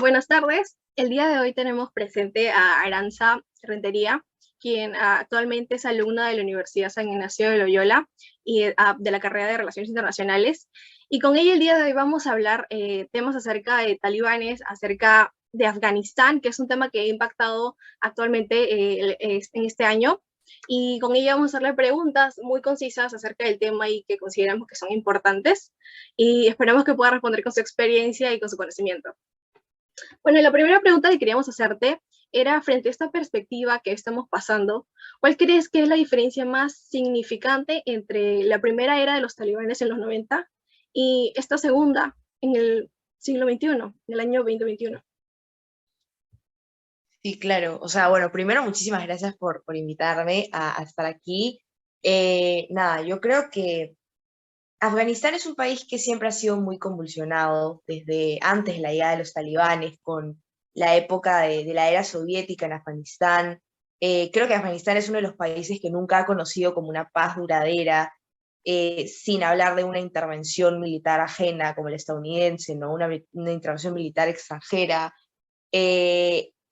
Buenas tardes. El día de hoy tenemos presente a Aranza Rentería, quien actualmente es alumna de la Universidad San Ignacio de Loyola y de la carrera de Relaciones Internacionales. Y con ella el día de hoy vamos a hablar temas acerca de talibanes, acerca de Afganistán, que es un tema que ha impactado actualmente en este año. Y con ella vamos a hacerle preguntas muy concisas acerca del tema y que consideramos que son importantes. Y esperamos que pueda responder con su experiencia y con su conocimiento. Bueno, la primera pregunta que queríamos hacerte era, frente a esta perspectiva que estamos pasando, ¿cuál crees que es la diferencia más significante entre la primera era de los talibanes en los 90 y esta segunda en el siglo XXI, en el año 2021? Sí, claro. O sea, bueno, primero muchísimas gracias por invitarme a estar aquí. Nada, yo creo que Afganistán es un país que siempre ha sido muy convulsionado desde antes de la llegada de los talibanes, con la época de la era soviética en Afganistán. Creo que Afganistán es uno de los países que nunca ha conocido como una paz duradera, sin hablar de una intervención militar ajena como la estadounidense, ¿no? Una intervención militar extranjera.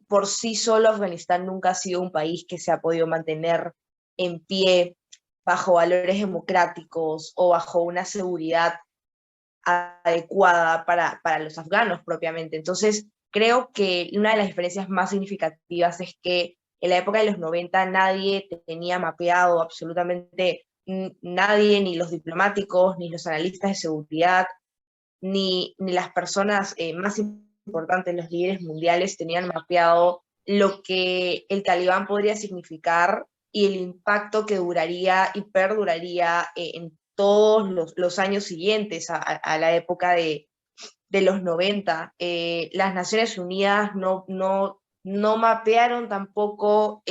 Por sí solo Afganistán nunca ha sido un país que se ha podido mantener en pie bajo valores democráticos o bajo una seguridad adecuada para los afganos propiamente. Entonces, creo que una de las diferencias más significativas es que en la época de los 90 nadie tenía mapeado absolutamente nadie, ni los diplomáticos, ni los analistas de seguridad, ni las personas más importantes, los líderes mundiales, tenían mapeado lo que el talibán podría significar y el impacto que duraría y perduraría en todos los años siguientes a la época de los 90. Las Naciones Unidas no mapearon tampoco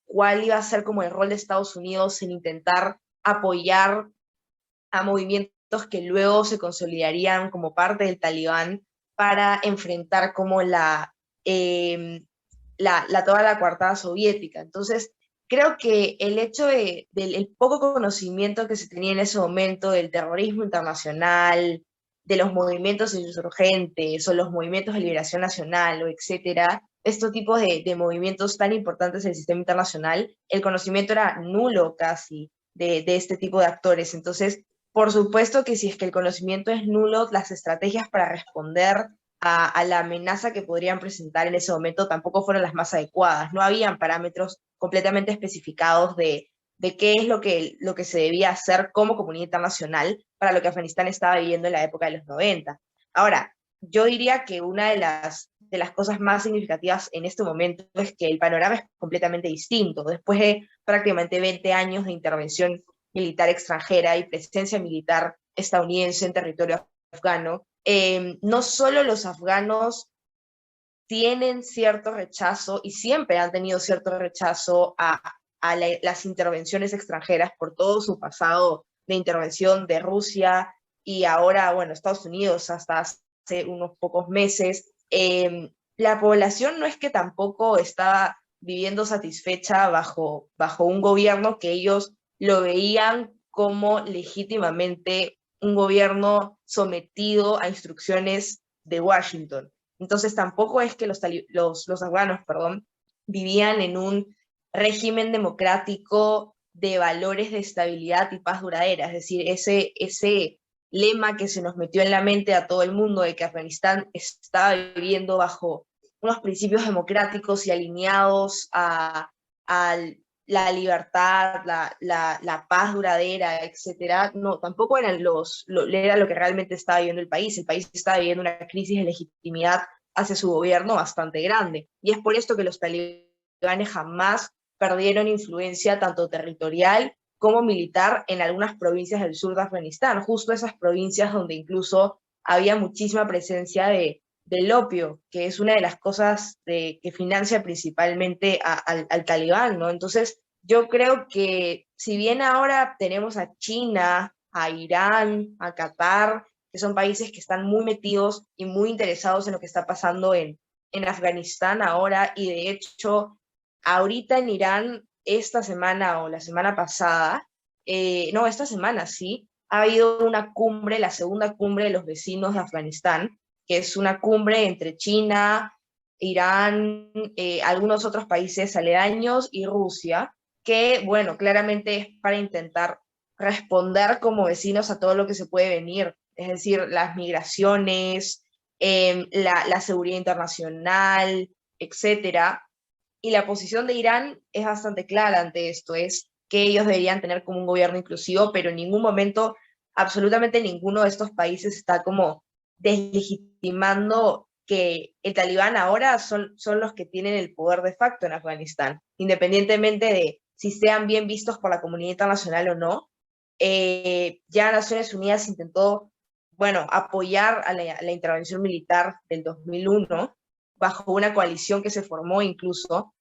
cuál iba a ser como el rol de Estados Unidos en intentar apoyar a movimientos que luego se consolidarían como parte del Talibán para enfrentar como toda la coartada soviética. Entonces, creo que el hecho del el poco conocimiento que se tenía en ese momento del terrorismo internacional, de los movimientos insurgentes o los movimientos de liberación nacional o etcétera, estos tipos de movimientos tan importantes en el sistema internacional, el conocimiento era nulo casi de este tipo de actores. Entonces, por supuesto que si es que el conocimiento es nulo, las estrategias para responder a la amenaza que podrían presentar en ese momento tampoco fueron las más adecuadas. No habían parámetros completamente especificados de qué es lo que se debía hacer como comunidad internacional para lo que Afganistán estaba viviendo en la época de los 90. Ahora, yo diría que una de las cosas más significativas en este momento es que el panorama es completamente distinto. Después de prácticamente 20 años de intervención militar extranjera y presencia militar estadounidense en territorio afgano, no solo los afganos tienen cierto rechazo y siempre han tenido cierto rechazo a las intervenciones extranjeras por todo su pasado de intervención de Rusia y ahora, bueno, Estados Unidos hasta hace unos pocos meses. La población no es que tampoco estaba viviendo satisfecha bajo un gobierno que ellos lo veían como legítimamente un gobierno sometido a instrucciones de Washington. Entonces tampoco es que los afganos, perdón, vivían en un régimen democrático de valores de estabilidad y paz duradera. Es decir, ese lema que se nos metió en la mente a todo el mundo de que Afganistán estaba viviendo bajo unos principios democráticos y alineados a la libertad, la paz duradera, etcétera, no, tampoco eran era lo que realmente estaba viviendo el país. El país estaba viviendo una crisis de legitimidad hacia su gobierno bastante grande. Y es por esto que los talibanes jamás perdieron influencia tanto territorial como militar en algunas provincias del sur de Afganistán, justo esas provincias donde incluso había muchísima presencia del opio, que es una de las cosas que financia principalmente al talibán, ¿no? Entonces, yo creo que si bien ahora tenemos a China, a Irán, a Qatar, que son países que están muy metidos y muy interesados en lo que está pasando en Afganistán ahora, y de hecho, ahorita en Irán, esta semana o la semana pasada, no, esta semana sí, ha habido una cumbre, la segunda cumbre de los vecinos de Afganistán, que es una cumbre entre China, Irán, algunos otros países aledaños y Rusia, que, bueno, claramente es para intentar responder como vecinos a todo lo que se puede venir, es decir, las migraciones, la seguridad internacional, etcétera. Y la posición de Irán es bastante clara ante esto, es que ellos deberían tener como un gobierno inclusivo, pero en ningún momento, absolutamente ninguno de estos países está como deslegitimando que el talibán ahora son los que tienen el poder de facto en Afganistán, independientemente de si sean bien vistos por la comunidad internacional o no. Ya Naciones Unidas intentó, bueno, apoyar a la intervención militar del 2001 bajo una coalición que se formó incluso,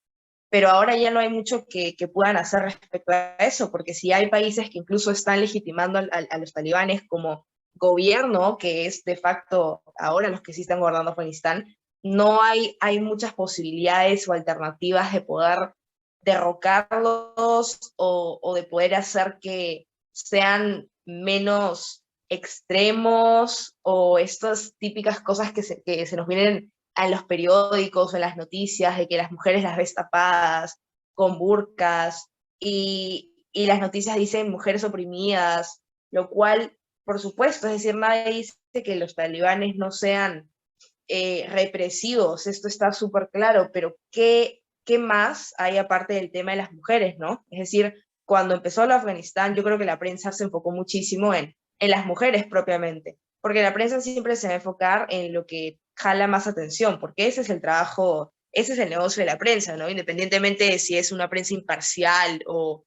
pero ahora ya no hay mucho que puedan hacer respecto a eso, porque si hay países que incluso están legitimando a los talibanes como gobierno, que es de facto ahora los que sí están gobernando Afganistán, no hay muchas posibilidades o alternativas de poder derrocarlos o de poder hacer que sean menos extremos o estas típicas cosas que se nos vienen en los periódicos o en las noticias de que las mujeres las ves tapadas con burkas y las noticias dicen mujeres oprimidas, lo cual, por supuesto, es decir, nadie dice que los talibanes no sean represivos, esto está súper claro, pero ¿qué más hay aparte del tema de las mujeres, no? Es decir, cuando empezó el Afganistán, yo creo que la prensa se enfocó muchísimo en las mujeres propiamente, porque la prensa siempre se va a enfocar en lo que jala más atención, porque ese es el trabajo, ese es el negocio de la prensa, ¿no? Independientemente de si es una prensa imparcial o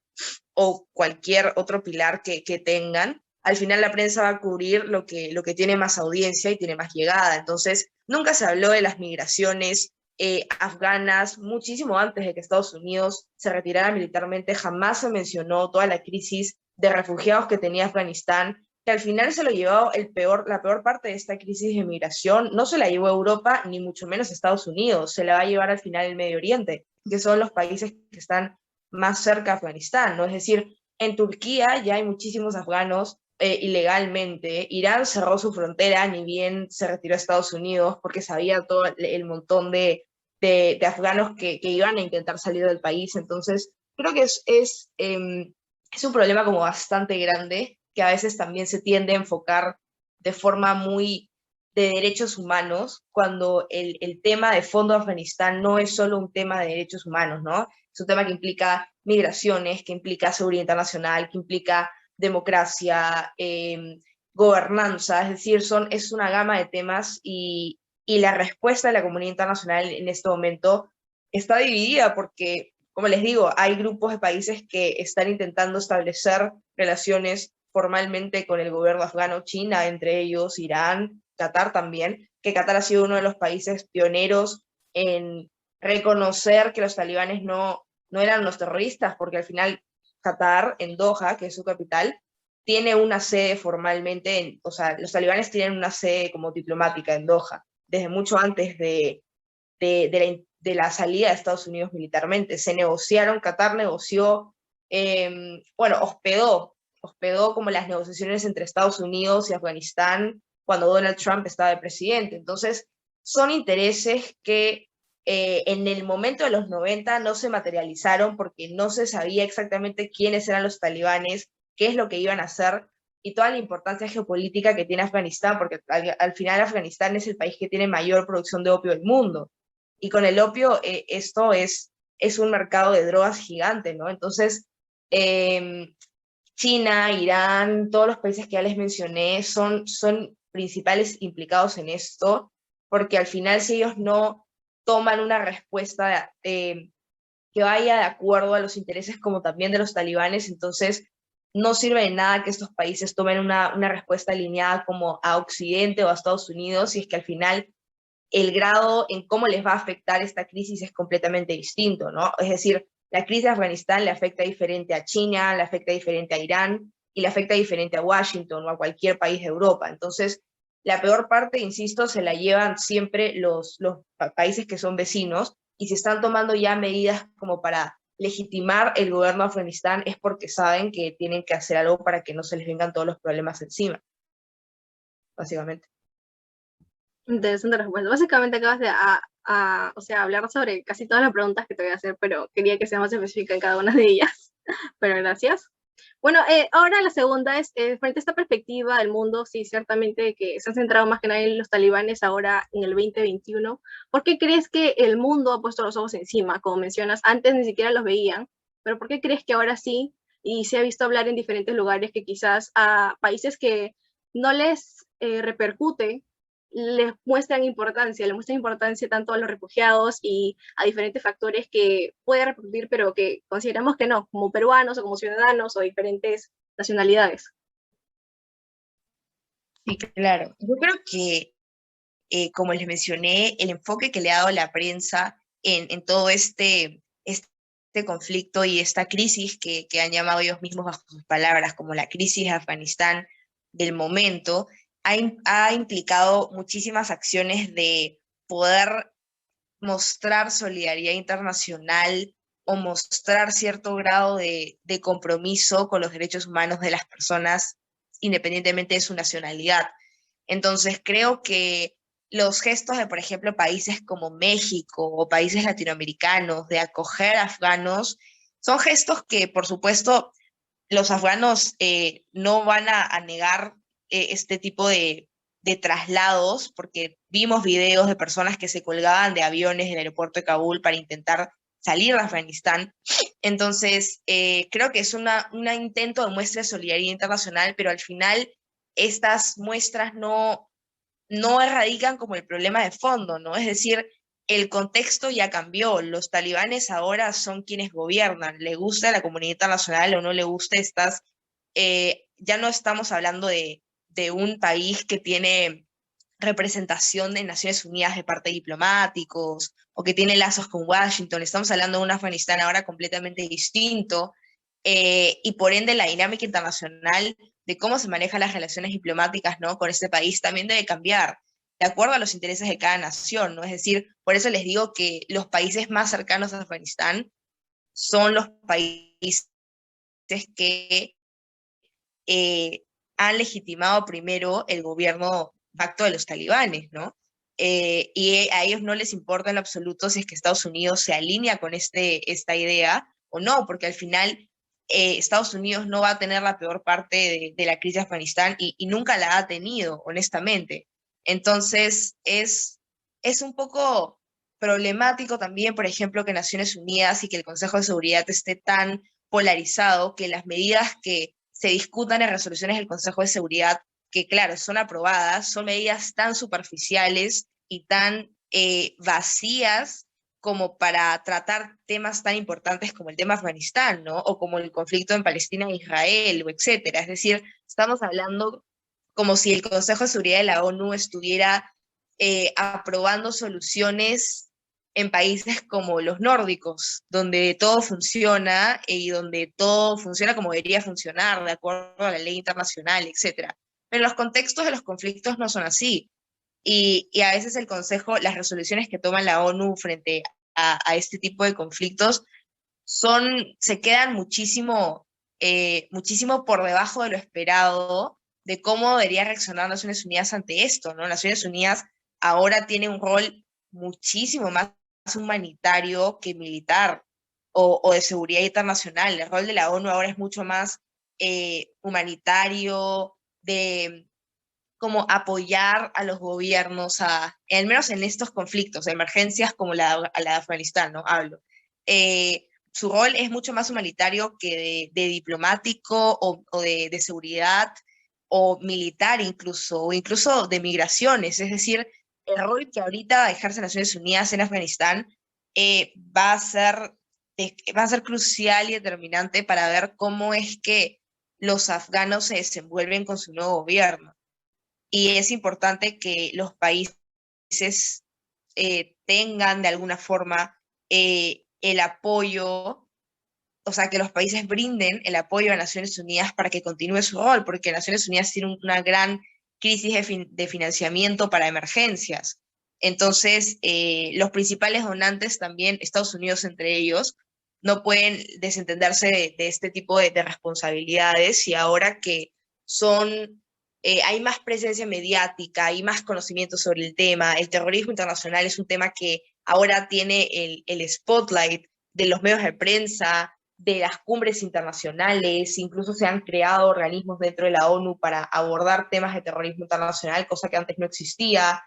cualquier otro pilar que tengan, al final la prensa va a cubrir lo que tiene más audiencia y tiene más llegada. Entonces, nunca se habló de las migraciones afganas, muchísimo antes de que Estados Unidos se retirara militarmente, jamás se mencionó toda la crisis de refugiados que tenía Afganistán, que al final se lo llevó la peor parte de esta crisis de migración, no se la llevó a Europa, ni mucho menos a Estados Unidos, se la va a llevar al final el Medio Oriente, que son los países que están más cerca de Afganistán, ¿no? Es decir, en Turquía ya hay muchísimos afganos ilegalmente. Irán cerró su frontera, ni bien se retiró a Estados Unidos, porque sabía todo el montón de afganos que iban a intentar salir del país. Entonces, creo que es un problema como bastante grande, que a veces también se tiende a enfocar de forma muy de derechos humanos, cuando el tema de fondo de Afganistán no es solo un tema de derechos humanos, ¿no? Es un tema que implica migraciones, que implica seguridad internacional, que implica democracia, gobernanza, es decir, es una gama de temas y la respuesta de la comunidad internacional en este momento está dividida porque, como les digo, hay grupos de países que están intentando establecer relaciones formalmente con el gobierno afgano, China, entre ellos Irán, Qatar también, que Qatar ha sido uno de los países pioneros en reconocer que los talibanes no eran los terroristas, porque al final Qatar, en Doha, que es su capital, tiene una sede formalmente, o sea, los talibanes tienen una sede como diplomática en Doha, desde mucho antes de la salida de Estados Unidos militarmente. Se negociaron, Qatar negoció, bueno, hospedó como las negociaciones entre Estados Unidos y Afganistán cuando Donald Trump estaba de presidente. Entonces, son intereses que en el momento de los 90 no se materializaron porque no se sabía exactamente quiénes eran los talibanes, qué es lo que iban a hacer y toda la importancia geopolítica que tiene Afganistán, porque al final Afganistán es el país que tiene mayor producción de opio del mundo. Y con el opio esto es un mercado de drogas gigante, ¿no? Entonces, eh, China, Irán, todos los países que ya les mencioné son principales implicados en esto, porque al final si ellos no toman una respuesta que vaya de acuerdo a los intereses como también de los talibanes, entonces no sirve de nada que estos países tomen una respuesta alineada como a Occidente o a Estados Unidos, y es que al final el grado en cómo les va a afectar esta crisis es completamente distinto, ¿no? Es decir, la crisis de Afganistán le afecta diferente a China, le afecta diferente a Irán y le afecta diferente a Washington o a cualquier país de Europa. Entonces, la peor parte, insisto, se la llevan siempre los países que son vecinos, y si están tomando ya medidas como para legitimar el gobierno de Afganistán es porque saben que tienen que hacer algo para que no se les vengan todos los problemas encima, básicamente. Interesante respuesta. Básicamente acabas de o sea, hablar sobre casi todas las preguntas que te voy a hacer, pero quería que sea más específica en cada una de ellas. Pero gracias. Bueno, ahora la segunda es, frente a esta perspectiva del mundo, sí, ciertamente que se han centrado más que nada en los talibanes ahora en el 2021. ¿Por qué crees que el mundo ha puesto los ojos encima? Como mencionas, antes ni siquiera los veían, pero ¿por qué crees que ahora sí? Y se ha visto hablar en diferentes lugares que quizás a países que no les repercute, le muestran importancia tanto a los refugiados y a diferentes factores que puede repercutir, pero que consideramos que no, como peruanos o como ciudadanos o diferentes nacionalidades. Sí, claro. Yo creo que, como les mencioné, el enfoque que le ha dado la prensa en todo este conflicto y esta crisis que han llamado ellos mismos bajo sus palabras como la crisis de Afganistán del momento, ha implicado muchísimas acciones de poder mostrar solidaridad internacional o mostrar cierto grado de compromiso con los derechos humanos de las personas, independientemente de su nacionalidad. Entonces, creo que los gestos de, por ejemplo, países como México o países latinoamericanos de acoger a afganos son gestos que, por supuesto, los afganos no van a negar este tipo de traslados, porque vimos videos de personas que se colgaban de aviones del aeropuerto de Kabul para intentar salir de Afganistán. Entonces, creo que es un intento de muestra de solidaridad internacional, pero al final estas muestras no erradican como el problema de fondo, ¿no? Es decir, el contexto ya cambió, los talibanes ahora son quienes gobiernan, le gusta a la comunidad internacional o no le gusta, ya no estamos hablando de un país que tiene representación de Naciones Unidas de parte de diplomáticos o que tiene lazos con Washington, estamos hablando de un Afganistán ahora completamente distinto, y por ende la dinámica internacional de cómo se manejan las relaciones diplomáticas, ¿no?, con este país también debe cambiar de acuerdo a los intereses de cada nación, ¿no? Es decir, por eso les digo que los países más cercanos a Afganistán son los países que eh, han legitimado primero el gobierno facto de los talibanes, ¿no? Y a ellos no les importa en absoluto si es que Estados Unidos se alinea con esta idea o no, porque al final Estados Unidos no va a tener la peor parte de la crisis de Afganistán y nunca la ha tenido, honestamente. Entonces, es un poco problemático también, por ejemplo, que Naciones Unidas y que el Consejo de Seguridad esté tan polarizado, que las medidas que se discutan en resoluciones del Consejo de Seguridad, que claro, son aprobadas, son medidas tan superficiales y tan vacías como para tratar temas tan importantes como el tema Afganistán, ¿no? O como el conflicto en Palestina e Israel, o etcétera. Es decir, estamos hablando como si el Consejo de Seguridad de la ONU estuviera aprobando soluciones en países como los nórdicos, donde todo funciona y donde todo funciona como debería funcionar, de acuerdo a la ley internacional, etcétera. Pero los contextos de los conflictos no son así. Y a veces el Consejo, las resoluciones que toma la ONU frente a este tipo de conflictos se quedan muchísimo por debajo de lo esperado de cómo debería reaccionar Naciones Unidas ante esto, ¿no? Naciones Unidas ahora tiene un rol muchísimo más humanitario que militar o de seguridad internacional. El rol de la ONU ahora es mucho más humanitario, de como apoyar a los gobiernos, al menos en estos conflictos, emergencias como la de Afganistán, ¿no? Hablo. Su rol es mucho más humanitario que de diplomático o de seguridad o militar incluso, o incluso de migraciones. Es decir, el rol que ahorita ejerce Naciones Unidas en Afganistán va a ser crucial y determinante para ver cómo es que los afganos se desenvuelven con su nuevo gobierno. Y es importante que los países tengan de alguna forma el apoyo, o sea, que los países brinden el apoyo a Naciones Unidas para que continúe su rol, porque Naciones Unidas tiene una gran crisis de financiamiento para emergencias. Entonces, los principales donantes también, Estados Unidos entre ellos, no pueden desentenderse de este tipo de responsabilidades y ahora que son hay más presencia mediática, hay más conocimiento sobre el tema, el terrorismo internacional es un tema que ahora tiene el spotlight de los medios de prensa, de las cumbres internacionales, incluso se han creado organismos dentro de la ONU para abordar temas de terrorismo internacional, cosa que antes no existía.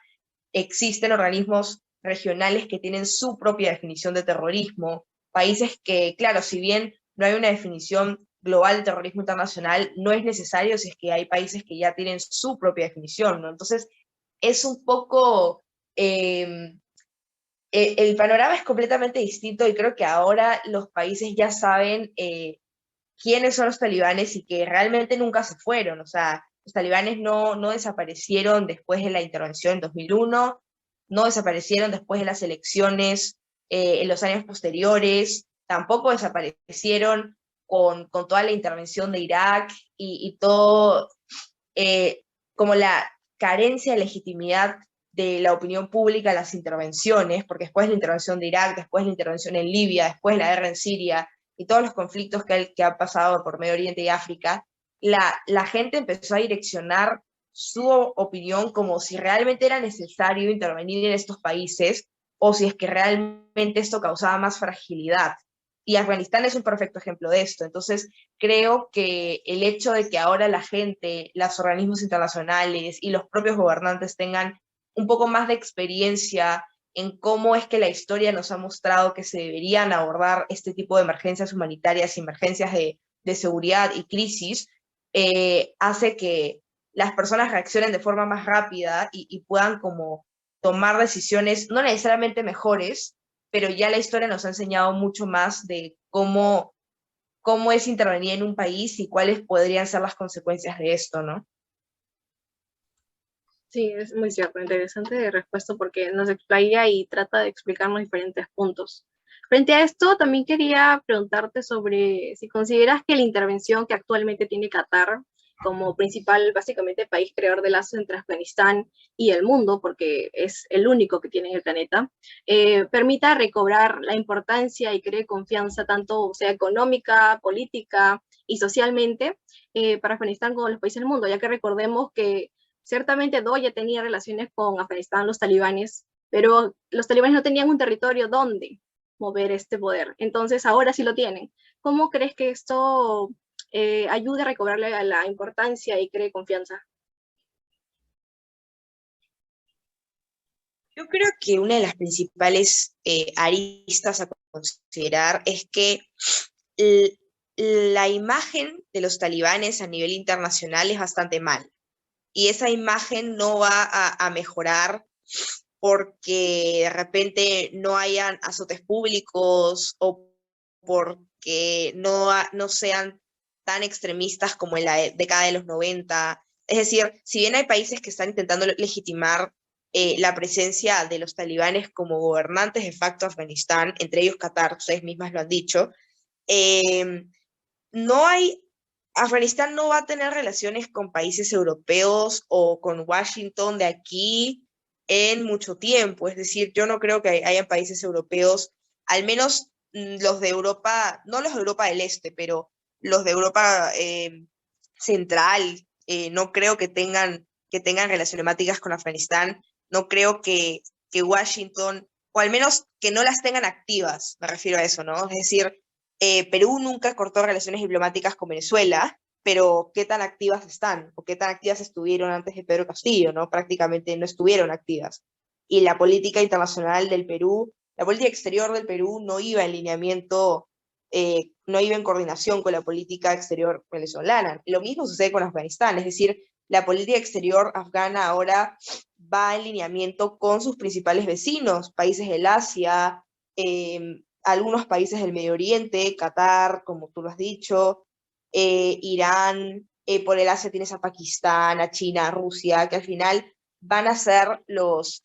Existen organismos regionales que tienen su propia definición de terrorismo, países que, claro, si bien no hay una definición global de terrorismo internacional, no es necesario si es que hay países que ya tienen su propia definición, ¿no? Entonces, es un poco... el panorama es completamente distinto y creo que ahora los países ya saben quiénes son los talibanes y que realmente nunca se fueron. O sea, los talibanes no desaparecieron después de la intervención en 2001, no desaparecieron después de las elecciones en los años posteriores, tampoco desaparecieron con toda la intervención de Irak y todo, eh, como la carencia de legitimidad de la opinión pública a las intervenciones, porque después de la intervención de Irak, después de la intervención en Libia, después de la guerra en Siria, y todos los conflictos que han pasado por Medio Oriente y África, la gente empezó a direccionar su opinión como si realmente era necesario intervenir en estos países o si es que realmente esto causaba más fragilidad. Y Afganistán es un perfecto ejemplo de esto. Entonces, creo que el hecho de que ahora la gente, los organismos internacionales y los propios gobernantes tengan un poco más de experiencia en cómo es que la historia nos ha mostrado que se deberían abordar este tipo de emergencias humanitarias y emergencias de seguridad y crisis, hace que las personas reaccionen de forma más rápida y puedan como tomar decisiones no necesariamente mejores, pero ya la historia nos ha enseñado mucho más de cómo es intervenir en un país y cuáles podrían ser las consecuencias de esto, ¿no? Sí, es muy cierto, interesante respuesta porque nos explaya y trata de explicarnos diferentes puntos. Frente a esto, también quería preguntarte sobre si consideras que la intervención que actualmente tiene Qatar como principal, básicamente, país creador de lazos entre Afganistán y el mundo, porque es el único que tiene en el planeta, permita recobrar la importancia y cree confianza tanto sea económica, política y socialmente para Afganistán como los países del mundo, ya que recordemos que ciertamente Do ya tenía relaciones con Afganistán, los talibanes, pero los talibanes no tenían un territorio donde mover este poder. Entonces ahora sí lo tienen. ¿Cómo crees que esto ayude a recobrarle la importancia y cree confianza? Yo creo que una de las principales aristas a considerar es que la imagen de los talibanes a nivel internacional es bastante mal. Y esa imagen no va a mejorar porque de repente no hayan azotes públicos o porque no sean tan extremistas como en la década de los 90. Es decir, si bien hay países que están intentando legitimar la presencia de los talibanes como gobernantes de facto de Afganistán, entre ellos Qatar, ustedes mismas lo han dicho, eh, no hay, Afganistán no va a tener relaciones con países europeos o con Washington de aquí en mucho tiempo. Es decir, yo no creo que haya países europeos, al menos los de Europa, no los de Europa del Este, pero los de Europa Central, no creo que tengan relaciones diplomáticas con Afganistán. No creo que Washington, o al menos que no las tengan activas, me refiero a eso, ¿no? Es decir, Perú nunca cortó relaciones diplomáticas con Venezuela, pero ¿qué tan activas están? ¿O qué tan activas estuvieron antes de Pedro Castillo? ¿No? Prácticamente no estuvieron activas. Y la política internacional del Perú, la política exterior del Perú no iba en lineamiento, no iba en coordinación con la política exterior venezolana. Lo mismo sucede con Afganistán, es decir, la política exterior afgana ahora va en lineamiento con sus principales vecinos, países del Asia, algunos países del Medio Oriente, Qatar, como tú lo has dicho, Irán, por el Asia tienes a Pakistán, a China, a Rusia, que al final van a ser los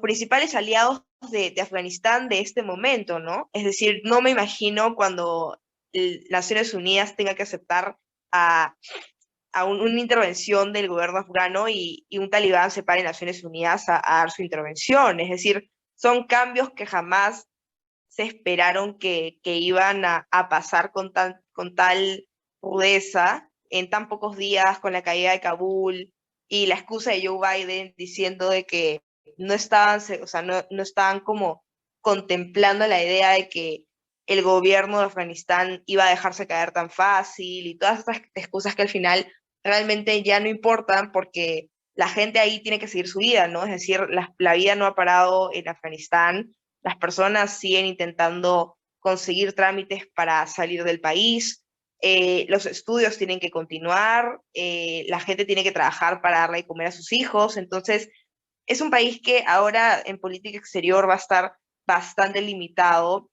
principales aliados de Afganistán de este momento, ¿no? Es decir, no me imagino cuando Naciones Unidas tenga que aceptar a, una intervención del gobierno afgano y un talibán se pare en Naciones Unidas a dar su intervención. Es decir, son cambios que jamás se esperaron que iban a pasar con tal rudeza en tan pocos días con la caída de Kabul y la excusa de Joe Biden diciendo de que no estaban, o sea, no estaban como contemplando la idea de que el gobierno de Afganistán iba a dejarse caer tan fácil y todas estas excusas que al final realmente ya no importan porque la gente ahí tiene que seguir su vida, ¿no? Es decir, la vida no ha parado en Afganistán, las personas siguen intentando conseguir trámites para salir del país, los estudios tienen que continuar, la gente tiene que trabajar para darle de comer a sus hijos, entonces es un país que ahora en política exterior va a estar bastante limitado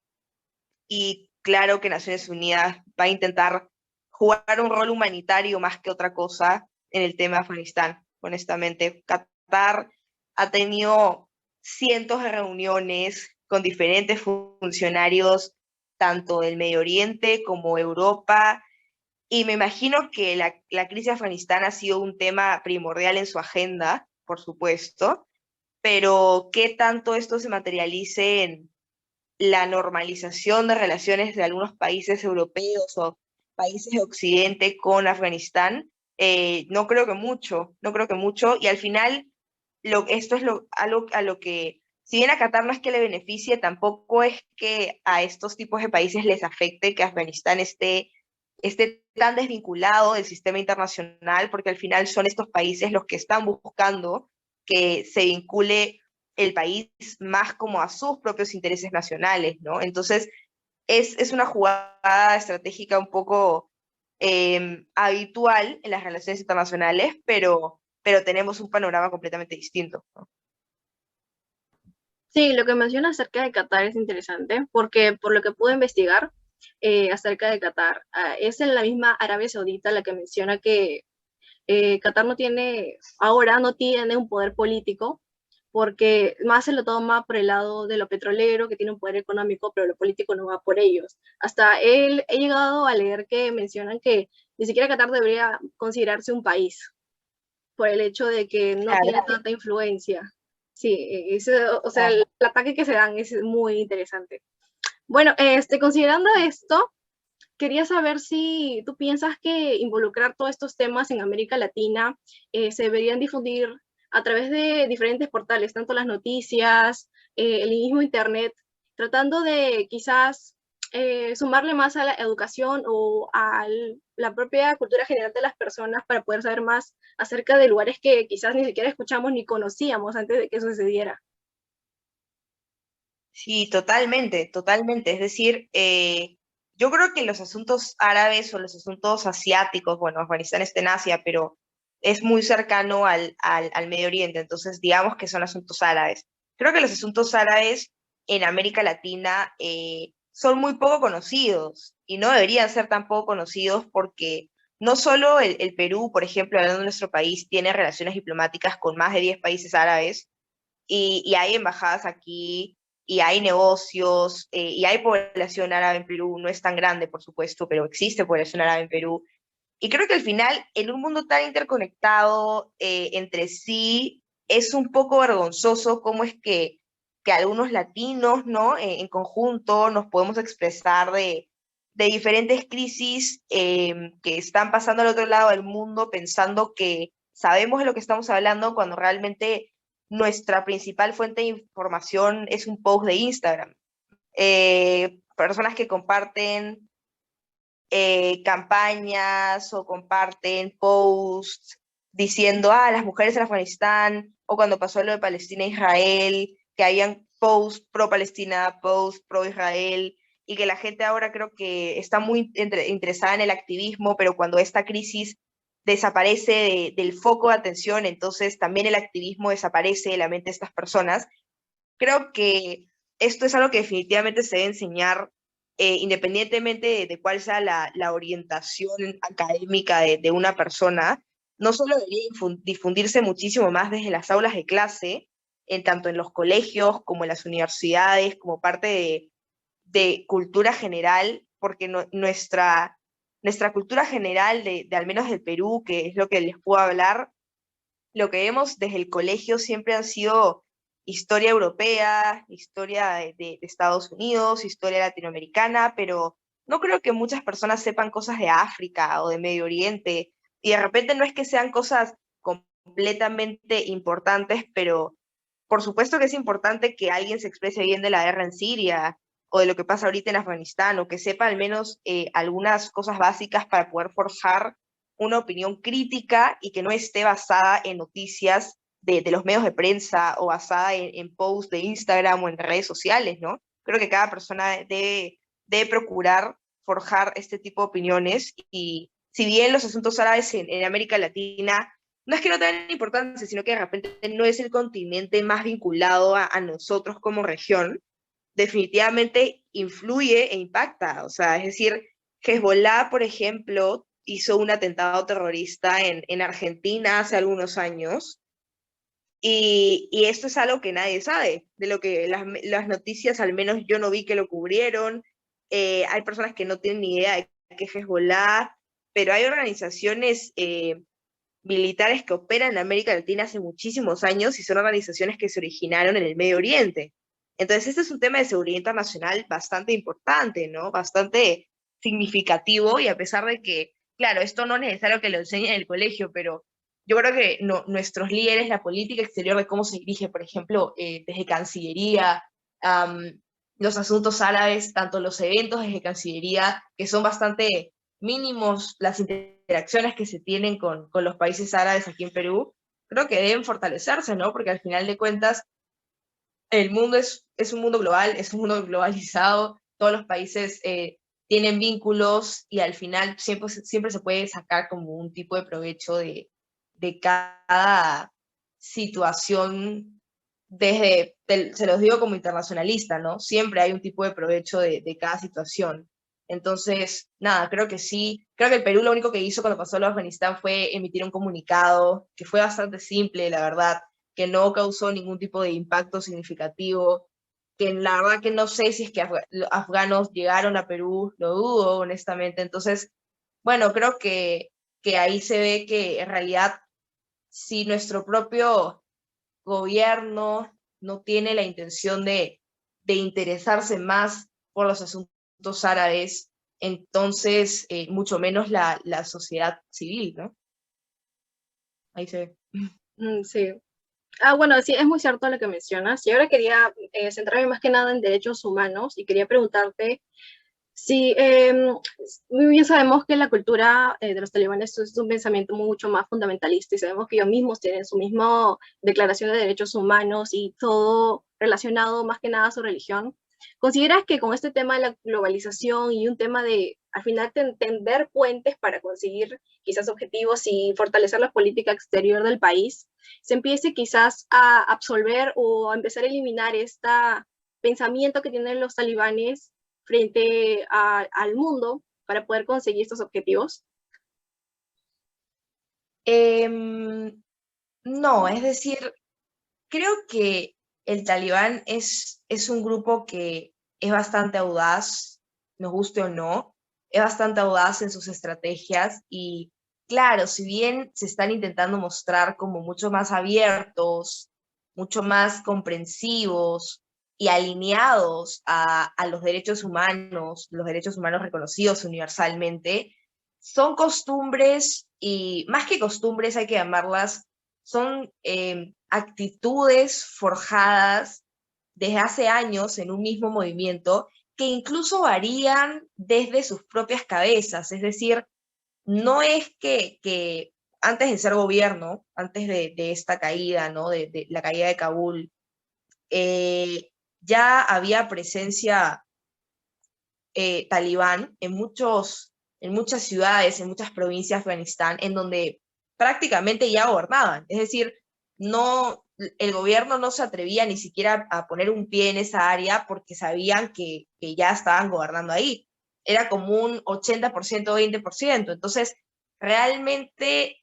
y claro que Naciones Unidas va a intentar jugar un rol humanitario más que otra cosa en el tema de Afganistán, honestamente. Qatar ha tenido cientos de reuniones con diferentes funcionarios, tanto del Medio Oriente como Europa, y me imagino que la crisis de Afganistán ha sido un tema primordial en su agenda, por supuesto, pero qué tanto esto se materialice en la normalización de relaciones de algunos países europeos o países de Occidente con Afganistán, no creo que mucho, no creo que mucho, y al final esto es algo a lo que, si bien a Qatar no es que le beneficie, tampoco es que a estos tipos de países les afecte que Afganistán esté tan desvinculado del sistema internacional, porque al final son estos países los que están buscando que se vincule el país más como a sus propios intereses nacionales, ¿no? Entonces, es una jugada estratégica un poco habitual en las relaciones internacionales, pero tenemos un panorama completamente distinto, ¿no? Sí, lo que menciona acerca de Qatar es interesante porque por lo que pude investigar acerca de Qatar, es en la misma Arabia Saudita la que menciona que Qatar no tiene, ahora no tiene un poder político porque más se lo toma por el lado de lo petrolero, que tiene un poder económico, pero lo político no va por ellos. Hasta él he llegado a leer que mencionan que ni siquiera Qatar debería considerarse un país por el hecho de que no tiene Claro. tanta influencia. Sí, o sea, Claro. el ataque que se dan es muy interesante. Bueno, considerando esto, quería saber si tú piensas que involucrar todos estos temas en América Latina se deberían difundir a través de diferentes portales, tanto las noticias, el mismo Internet, tratando de quizás sumarle más a la educación o a la propia cultura general de las personas para poder saber más acerca de lugares que quizás ni siquiera escuchamos ni conocíamos antes de que eso sucediera. Sí, totalmente, totalmente. Es decir, yo creo que los asuntos árabes o los asuntos asiáticos, bueno, Afganistán está en Asia, pero es muy cercano al Medio Oriente, entonces digamos que son asuntos árabes. Creo que los asuntos árabes en América Latina son muy poco conocidos y no deberían ser tan poco conocidos porque no solo el Perú, por ejemplo, hablando de nuestro país, tiene relaciones diplomáticas con más de 10 países árabes, y hay embajadas aquí, y hay negocios, y hay población árabe en Perú, no es tan grande, por supuesto, pero existe población árabe en Perú. Y creo que al final, en un mundo tan interconectado entre sí, es un poco vergonzoso cómo es que algunos latinos, ¿no? En conjunto nos podemos expresar de diferentes crisis que están pasando al otro lado del mundo, pensando que sabemos de lo que estamos hablando cuando realmente nuestra principal fuente de información es un post de Instagram. Personas que comparten campañas o comparten posts diciendo, las mujeres en Afganistán, o cuando pasó lo de Palestina e Israel, que habían posts pro Palestina, posts pro Israel, y que la gente ahora creo que está muy interesada en el activismo, pero cuando esta crisis desaparece del foco de atención, entonces también el activismo desaparece de la mente de estas personas. Creo que esto es algo que definitivamente se debe enseñar independientemente de cuál sea la orientación académica de una persona. No solo debería difundirse muchísimo más desde las aulas de clase, tanto en los colegios como en las universidades, como parte de cultura general, porque nuestra cultura general de al menos del Perú, que es lo que les puedo hablar, lo que vemos desde el colegio siempre han sido historia europea, historia de Estados Unidos, historia latinoamericana, pero no creo que muchas personas sepan cosas de África o de Medio Oriente, y de repente no es que sean cosas completamente importantes, pero por supuesto que es importante que alguien se exprese bien de la guerra en Siria o de lo que pasa ahorita en Afganistán, o que sepa al menos algunas cosas básicas para poder forjar una opinión crítica y que no esté basada en noticias de los medios de prensa o basada en posts de Instagram o en redes sociales, ¿no? Creo que cada persona debe procurar forjar este tipo de opiniones, y si bien los asuntos árabes en América Latina no es que no tengan importancia, sino que de repente no es el continente más vinculado a nosotros como región, definitivamente influye e impacta. O sea, es decir, Hezbollah, por ejemplo, hizo un atentado terrorista en Argentina hace algunos años, y esto es algo que nadie sabe, de lo que las noticias, al menos yo no vi que lo cubrieron. Hay personas que no tienen ni idea de qué es Hezbollah, pero hay organizaciones militares que operan en América Latina hace muchísimos años, y son organizaciones que se originaron en el Medio Oriente. Entonces, este es un tema de seguridad internacional bastante importante, ¿no? Bastante significativo, y a pesar de que, claro, esto no es necesario que lo enseñen en el colegio, pero yo creo que nuestros líderes, la política exterior de cómo se dirige, por ejemplo, desde Cancillería, um, los asuntos árabes, tanto los eventos desde Cancillería, que son bastante mínimos, las interacciones que se tienen con los países árabes aquí en Perú, creo que deben fortalecerse, ¿no? Porque al final de cuentas, el mundo es un mundo global, es un mundo globalizado, todos los países tienen vínculos, y al final siempre se puede sacar como un tipo de provecho de cada situación, se los digo como internacionalista, ¿no? Siempre hay un tipo de provecho de cada situación. Entonces, nada, creo que sí. Creo que el Perú lo único que hizo cuando pasó lo de Afganistán fue emitir un comunicado, que fue bastante simple, la verdad, que no causó ningún tipo de impacto significativo, que la verdad que no sé si es que los afganos llegaron a Perú, lo dudo, honestamente. Entonces, bueno, creo que ahí se ve que en realidad, si nuestro propio gobierno no tiene la intención de interesarse más por los asuntos árabes, entonces mucho menos la sociedad civil, ¿no? Ahí se ve. Sí. Bueno, sí, es muy cierto lo que mencionas. Y ahora quería centrarme más que nada en derechos humanos y quería preguntarte si muy bien sabemos que la cultura de los talibanes es un pensamiento mucho más fundamentalista, y sabemos que ellos mismos tienen su misma declaración de derechos humanos y todo relacionado más que nada a su religión. ¿Consideras que con este tema de la globalización y un tema de, al final, tender puentes para conseguir quizás objetivos y fortalecer la política exterior del país, se empiece quizás a absolver o a empezar a eliminar este pensamiento que tienen los talibanes frente al mundo para poder conseguir estos objetivos? No, es decir, creo que el Talibán es un grupo que es bastante audaz, nos guste o no, es bastante audaz en sus estrategias, y claro, si bien se están intentando mostrar como mucho más abiertos, mucho más comprensivos y alineados a los derechos humanos reconocidos universalmente, son costumbres, y más que costumbres hay que llamarlas, son actitudes forjadas desde hace años en un mismo movimiento, que incluso varían desde sus propias cabezas. Es decir, no es que antes de ser gobierno, antes de esta caída, ¿no? de la caída de Kabul, ya había presencia talibán en muchas ciudades, en muchas provincias de Afganistán, en donde prácticamente ya gobernaban. Es decir, no, el gobierno no se atrevía ni siquiera a poner un pie en esa área, porque sabían que ya estaban gobernando ahí. Era como un 80%, 20%. Entonces, realmente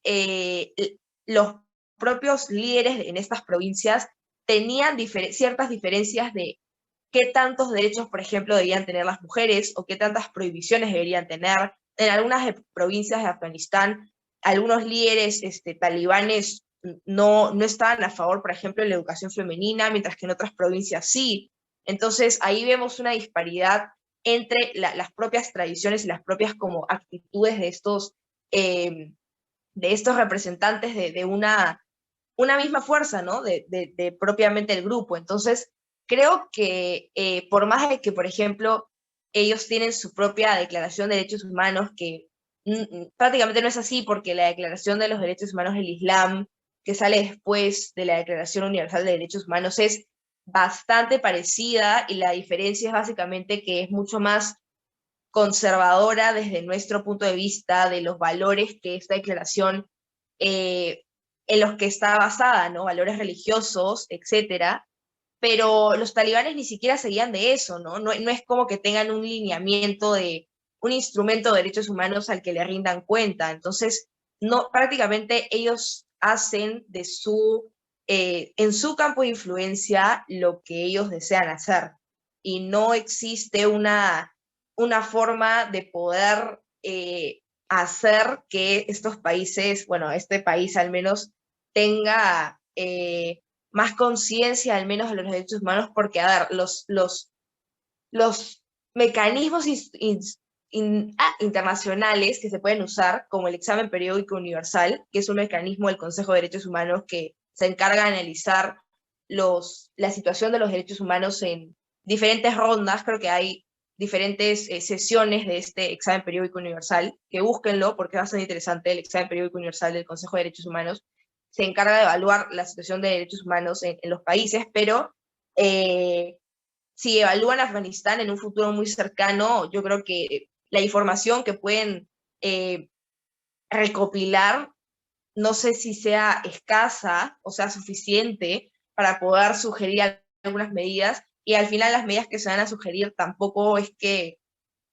los propios líderes en estas provincias tenían ciertas diferencias de qué tantos derechos, por ejemplo, debían tener las mujeres, o qué tantas prohibiciones deberían tener. En algunas provincias de Afganistán, algunos líderes talibanes no estaban a favor, por ejemplo, de la educación femenina, mientras que en otras provincias sí. Entonces, ahí vemos una disparidad entre las propias tradiciones y las propias como actitudes de estos representantes de una misma fuerza, ¿no? De propiamente el grupo. Entonces, creo que por más de que, por ejemplo, ellos tienen su propia Declaración de Derechos Humanos, que prácticamente no es así, porque la Declaración de los Derechos Humanos del Islam, que sale después de la Declaración Universal de Derechos Humanos, es bastante parecida, y la diferencia es básicamente que es mucho más conservadora desde nuestro punto de vista de los valores que esta declaración eh, en los que está basada, ¿no? Valores religiosos, etcétera, pero los talibanes ni siquiera seguían de eso, ¿no? No, no es como que tengan un lineamiento de un instrumento de derechos humanos al que le rindan cuenta. Entonces, no, prácticamente ellos hacen en su campo de influencia lo que ellos desean hacer, y no existe una forma de poder hacer que estos países, bueno, este país al menos, tenga más conciencia al menos de los derechos humanos, porque, a ver, los mecanismos internacionales que se pueden usar, como el examen periódico universal, que es un mecanismo del Consejo de Derechos Humanos que se encarga de analizar la situación de los derechos humanos en diferentes rondas. Creo que hay diferentes sesiones de este examen periódico universal, que búsquenlo porque es bastante interesante. El examen periódico universal del Consejo de Derechos Humanos se encarga de evaluar la situación de derechos humanos en los países, pero si evalúan Afganistán en un futuro muy cercano, yo creo que la información que pueden eh, recopilar, no sé si sea escasa o sea suficiente para poder sugerir algunas medidas, y al final las medidas que se van a sugerir tampoco es que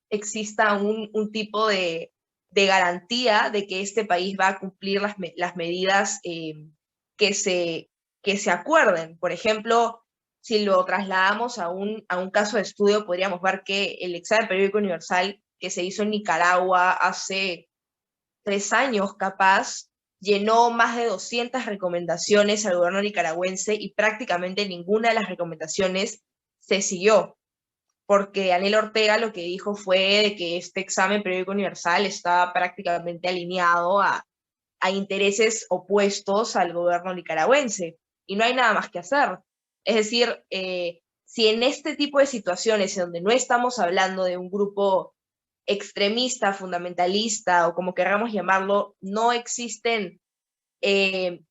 exista un tipo de garantía de que este país va a cumplir las medidas que, se, que se acuerden. Por ejemplo, si lo trasladamos a un caso de estudio, podríamos ver que el examen periódico universal que se hizo en Nicaragua hace 3 años capaz, llenó más de 200 recomendaciones al gobierno nicaragüense, y prácticamente ninguna de las recomendaciones se siguió, porque Daniel Ortega lo que dijo fue de que este examen periódico universal estaba prácticamente alineado a intereses opuestos al gobierno nicaragüense, y no hay nada más que hacer. Es decir, si en este tipo de situaciones en donde no estamos hablando de un grupo extremista, fundamentalista o como queramos llamarlo, no existen eh,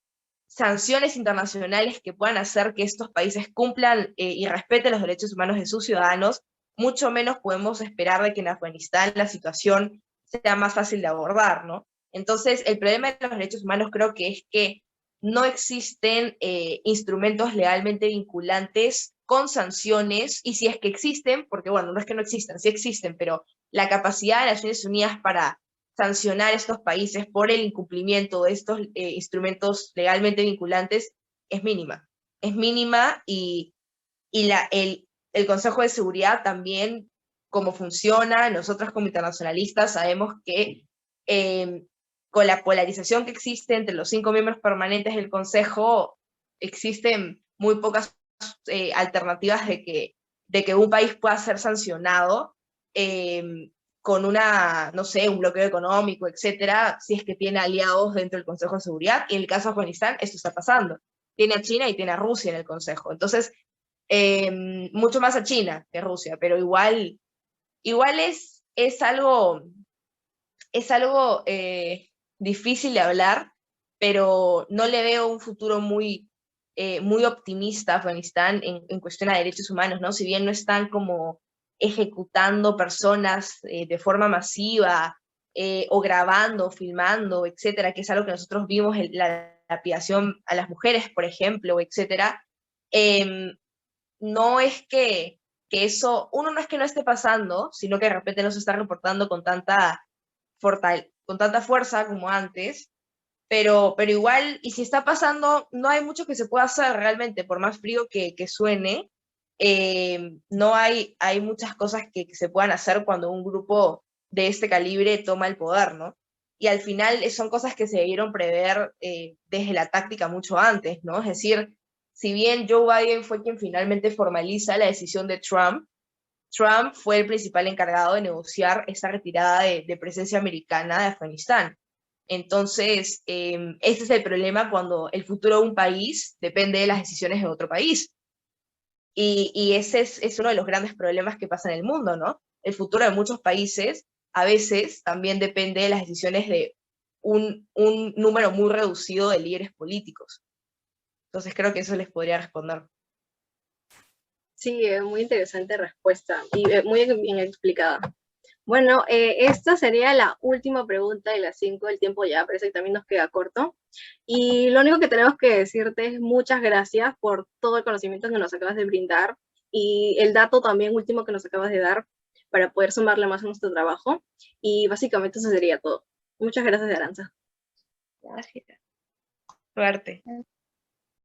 sanciones internacionales que puedan hacer que estos países cumplan y respeten los derechos humanos de sus ciudadanos, mucho menos podemos esperar de que en Afganistán la situación sea más fácil de abordar, ¿no? Entonces, el problema de los derechos humanos creo que es que no existen instrumentos legalmente vinculantes con sanciones, y si es que existen, porque bueno, no es que no existan, sí existen, pero la capacidad de Naciones Unidas para sancionar a estos países por el incumplimiento de estos instrumentos legalmente vinculantes es mínima. Es mínima, y el Consejo de Seguridad también, cómo funciona, nosotros como internacionalistas sabemos que eh, con la polarización que existe entre los 5 miembros permanentes del Consejo, existen muy pocas alternativas de que un país pueda ser sancionado con no sé, un bloqueo económico, etcétera, si es que tiene aliados dentro del Consejo de Seguridad. Y en el caso de Afganistán, esto está pasando. Tiene a China y tiene a Rusia en el Consejo. Entonces, mucho más a China que a Rusia, pero igual es algo difícil de hablar, pero no le veo un futuro muy optimista a Afganistán en cuestión a derechos humanos, ¿no? Si bien no están como ejecutando personas de forma masiva, o grabando, filmando, etcétera, que es algo que nosotros vimos en la lapidación a las mujeres, por ejemplo, etcétera. No es que eso, uno, no es que no esté pasando, sino que de repente no se está reportando con tanta fuerza como antes, pero igual, y si está pasando, no hay mucho que se pueda hacer realmente, por más frío que suene. No hay muchas cosas que se puedan hacer cuando un grupo de este calibre toma el poder, ¿no? Y al final son cosas que se debieron prever desde la táctica mucho antes, ¿no? Es decir, si bien Joe Biden fue quien finalmente formaliza la decisión de Trump, Trump fue el principal encargado de negociar esa retirada de presencia americana de Afganistán. Entonces, ese es el problema cuando el futuro de un país depende de las decisiones de otro país. Y ese es uno de los grandes problemas que pasa en el mundo, ¿no? El futuro de muchos países a veces también depende de las decisiones de un número muy reducido de líderes políticos. Entonces creo que eso les podría responder. Sí, muy interesante respuesta y muy bien explicada. Bueno, esta sería la última pregunta de las 5, el tiempo ya parece que también nos queda corto. Y lo único que tenemos que decirte es muchas gracias por todo el conocimiento que nos acabas de brindar y el dato también último que nos acabas de dar para poder sumarle más a nuestro trabajo. Y básicamente eso sería todo. Muchas gracias, Aranza. Gracias. Suerte.